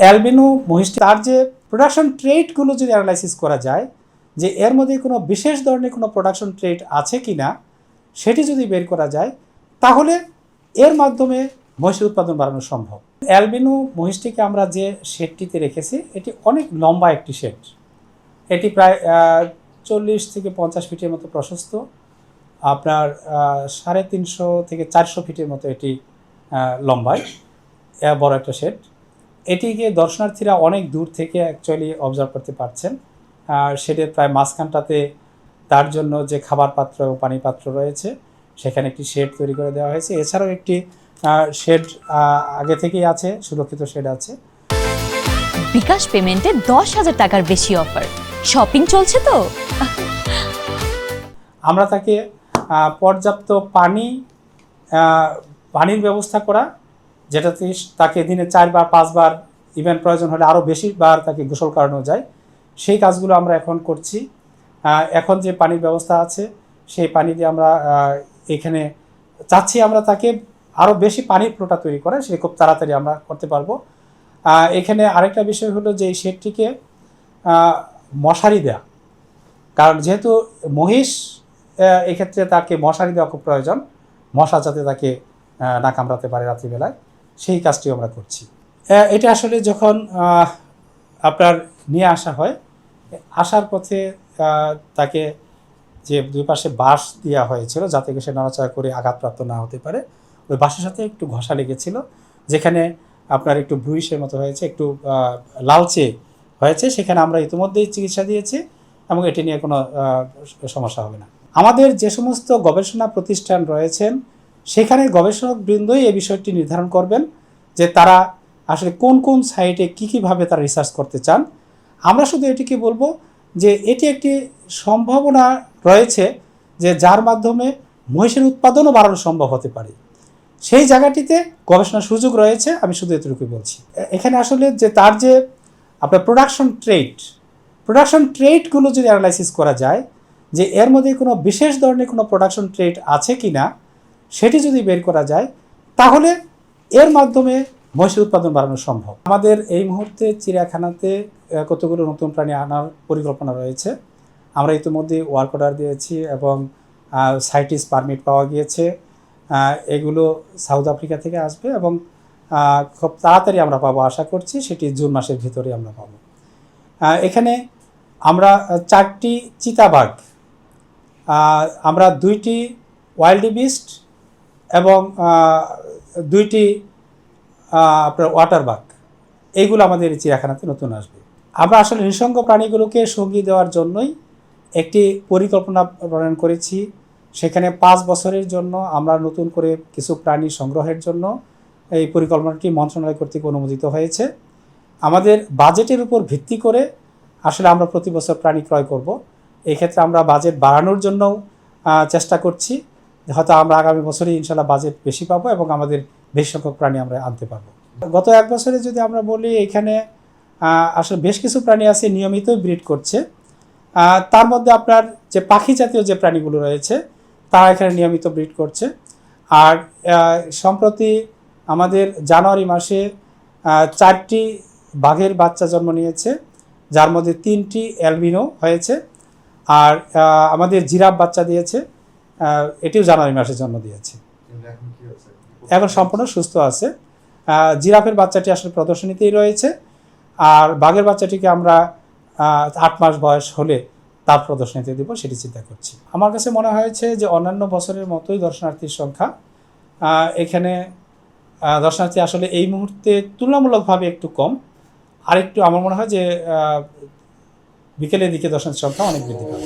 Albino মহিষটি তার যে production ট্রেটগুলো যদি অ্যানালাইসিস করা যায় যে এর মধ্যে কোনো বিশেষ ধরনের কোনো প্রোডাকশন ট্রেট আছে কি না সেটি যদি বের করা যায় তাহলে এর মাধ্যমে মহিষের উৎপাদন বাড়ানো সম্ভব। অ্যালবিনো মহিষটিকে আমরা যে শেডটিতে রেখেছি এটি অনেক লম্বা একটি শেড, এটি প্রায় 40 থেকে 50 ফিটের মতো প্রশস্ত, আপনার 350 থেকে 400 ফিটের মতো এটি লম্বায় বড় একটা শেড। এটিকে দর্শনার্থীরা অনেক দূর থেকে অ্যাকচুয়ালি অবজার্ভ করতে পারছেন। আর শেডের প্রায় মাঝখানটাতে তার জন্য যে খাবার পাত্র এবং পানি পাত্র রয়েছে সেখানে একটি শেড তৈরি করে দেওয়া হয়েছে। এছাড়াও একটি শেড আগে থেকেই আছে, সুরক্ষিত শেড আছে। বিকাশ পেমেন্টে 10,000 টাকার বেশি অফার, শপিং চলছে তো। আমরা তাকে পর্যাপ্ত পানির ব্যবস্থা করা, যেটাতে তাকে দিনে 4 বার 5 বার ইভেন প্রয়োজন হলে আরও বেশিবার তাকে গোসল করানো যায়, সেই কাজগুলো আমরা এখন করছি। এখন যে পানির ব্যবস্থা আছে সেই পানি দিয়ে আমরা এখানে চাচ্ছি আমরা তাকে আরও বেশি পানির ফ্লোটা তৈরি করে, সেটা খুব তাড়াতাড়ি আমরা করতে পারবো। এখানে আরেকটা বিষয় হলো যে এই শেডটিকে মশারি দেয়া, কারণ যেহেতু মহিষ এক্ষেত্রে তাকে মশারি দেওয়া খুব প্রয়োজন, মশা যাতে তাকে না কামড়াতে পারে রাত্রিবেলায়, সেই কাজটি আমরা করছি। এটা আসলে যখন আপনার নিয়ে আসা হয়, আসার পথে তাকে যে দুই পাশে বাঁশ দেওয়া হয়েছিল যাতে সে নড়াচড়া করে আঘাতপ্রাপ্ত না হতে পারে, ওই বাঁশের সাথে একটু ঘষা লেগেছিল, যেখানে আপনার একটু ব্রুইশের মতো হয়েছে, একটু লালচে হয়েছে, সেখানে আমরা ইতিমধ্যেই চিকিৎসা দিয়েছি এবং এটি নিয়ে কোনো সমস্যা হবে না। আমাদের যে সমস্ত গবেষণা প্রতিষ্ঠান রয়েছেন সেখানে গবেষকবৃন্দই এই বিষয়টি নির্ধারণ করবেন যে তারা আসলে কোন কোন সাইটে কীভাবে তারা রিসার্চ করতে চান। আমরা শুধু এটিকে বলবো যে এটি একটি সম্ভাবনা রয়েছে যে যার মাধ্যমে মহিষের উৎপাদনও বাড়ানো সম্ভব হতে পারে, সেই জায়গাটিতে গবেষণার সুযোগ রয়েছে। আমি শুধু এতটুকুই বলছি। এখানে আসলে যে তার যে আপনার প্রোডাকশন ট্রেটগুলো যদি অ্যানালাইসিস করা যায় যে এর মধ্যে কোনো বিশেষ ধরনের কোনো প্রোডাকশন ট্রেট আছে কি না সেটি যদি বের করা যায় তাহলে এর মাধ্যমে মহিষের উৎপাদন বাড়ানো সম্ভব। আমাদের এই মুহূর্তে চিড়িয়াখানাতে কতগুলো নতুন প্রাণী আনার পরিকল্পনা রয়েছে। আমরা ইতিমধ্যে ওয়ার্ক অর্ডার দিয়েছি এবং সাইটিস পারমিট পাওয়া গিয়েছে। এগুলো সাউথ আফ্রিকা থেকে আসবে এবং খুব তাড়াতাড়ি আমরা পাবো, আশা করছি সেটি জুন মাসের ভিতরে আমরা পাবো। এখানে আমরা 4টি চিতাবাঘ, আমরা 2টি ওয়াইল্ড বিস্ট এবং 2টি আপনার ওয়াটার বাঘ, এইগুলো আমাদের চিড়িয়াখানাতে নতুন আসবে। আমরা আসলে নৃশংস প্রাণীগুলোকে সঙ্গী দেওয়ার জন্যই একটি পরিকল্পনা প্রণয়ন করেছি। সেখানে 5 বছরের জন্য আমরা নতুন করে কিছু প্রাণী সংগ্রহের জন্য এই পরিকল্পনাটি মন্ত্রণালয় কর্তৃক অনুমোদিত হয়েছে। আমাদের বাজেটের উপর ভিত্তি করে আসলে আমরা প্রতি বছর প্রাণী ক্রয় করব। এই ক্ষেত্রে আমরা বাজেট বাড়ানোর জন্য চেষ্টা করছি, হয়তো আমরা আগামী বছরই ইনশাল্লাহ বাজেট বেশি পাবো এবং আমাদের বেশি সংখ্যক প্রাণী আমরা আনতে পারবো। গত 1 বছরে যদি আমরা বলি, এখানে আসলে বেশ কিছু প্রাণী আছে নিয়মিতই ব্রিড করছে। তার মধ্যে আপনার যে পাখি জাতীয় যে প্রাণীগুলো রয়েছে তারা এখানে নিয়মিত ব্রিড করছে। আর সম্প্রতি আমাদের জানুয়ারি মাসে 4টি বাঘের বাচ্চা জন্ম নিয়েছে, যার মধ্যে 3টি অ্যালবিনো হয়েছে। আর আমাদের জিরাফ বাচ্চা দিয়েছে, এটিও জানুয়ারি মাসে জন্ম দিয়েছে, এখন সম্পূর্ণ সুস্থ আছে। জিরাফের বাচ্চাটি আসলে প্রদর্শনীতেই রয়েছে, আর বাঘের বাচ্চাটিকে আমরা 8 মাস বয়স হলে তার প্রদর্শনীতে দেব, সেটি চিন্তা করছি। আমার কাছে মনে হয়েছে যে অন্যান্য বছরের মতোই দর্শনার্থীর সংখ্যা এখানে দর্শনার্থী আসলে এই মুহূর্তে তুলনামূলকভাবে একটু কম। আরেকটু আমার মনে হয় যে বিকেলের দিকে দর্শনার্থীর সংখ্যা অনেক বৃদ্ধি পাবে।